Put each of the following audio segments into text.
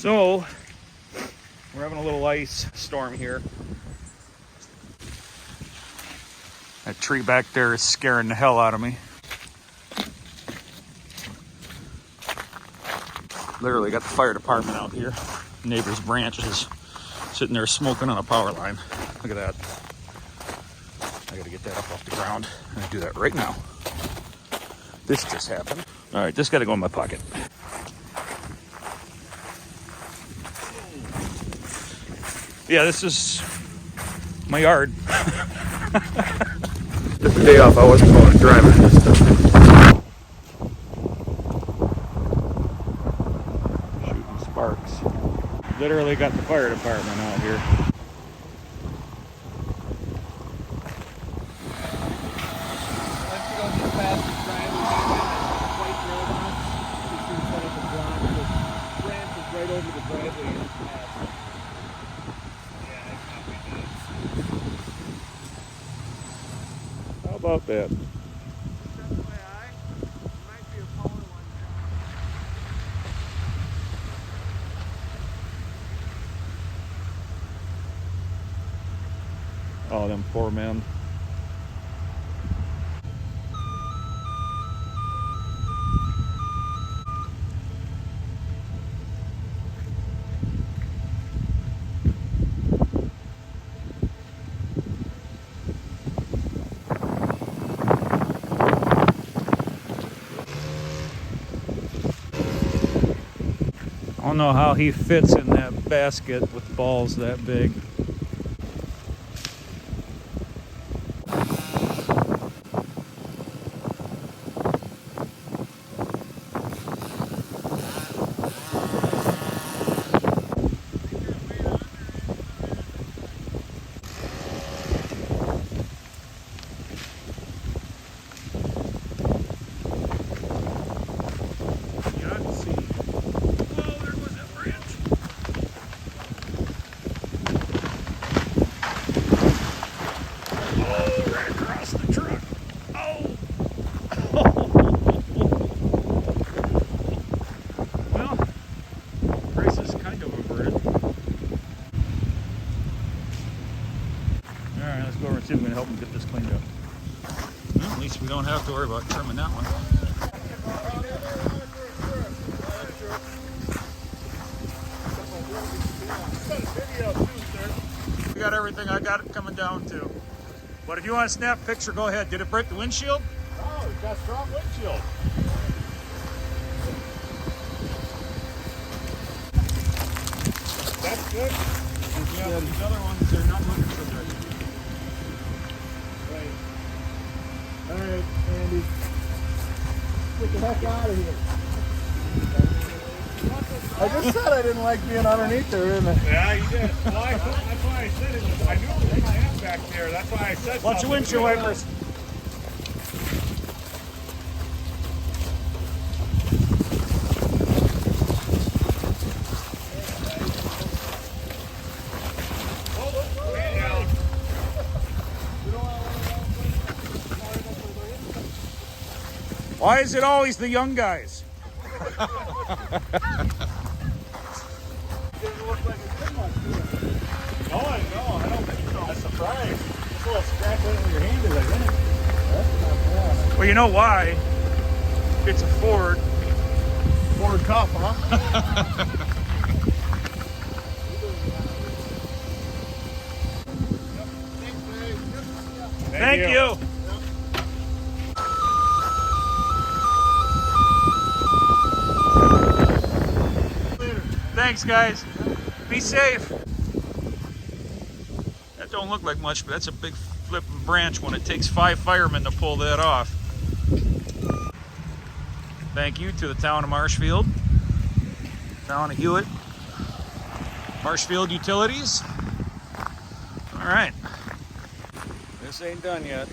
So, we're having a little ice storm here. That tree back there is scaring the hell out of me. Literally got the fire department out here. Neighbor's branch is sitting there smoking on a power line. Look at that. I gotta get that up off the ground. I'm gonna do that right now. This just happened. All right, this gotta go in my pocket. Yeah, this is my yard. Just a day off, I wasn't going to drive it this time. Shooting sparks. Literally got the fire department out here. Right over the driveway. How about that? Oh, them poor men. I don't know how he fits in that basket with balls that big. See if we can help them get this cleaned up. Well, at least we don't have to worry about trimming that one. We got everything I got it coming down to. But if you want to snap a picture, go ahead. Did it break the windshield? Oh, it's got a strong windshield. That's good. Yeah, these other ones are not looking so good. All right, Andy. Get the heck out of here. I just said I didn't like being underneath there, didn't I? Yeah, you did. Well, that's why I said it. I knew it was my hand back there. That's why I said Watch your windshield wipers. Why is it always the young guys? Didn't look like it did much, did it? No, I don't think so. I'm surprised. Just a little scratch right where your hand is, I think. That's not bad. Well, you know why? It's a Ford. Ford Cup, huh? Thank you. Thanks, guys. Be safe. That don't look like much, but that's a big flipping branch when it takes 5 firemen to pull that off. Thank you to the town of Marshfield, town of Hewitt, Marshfield Utilities. All right. This ain't done yet,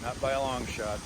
not by a long shot.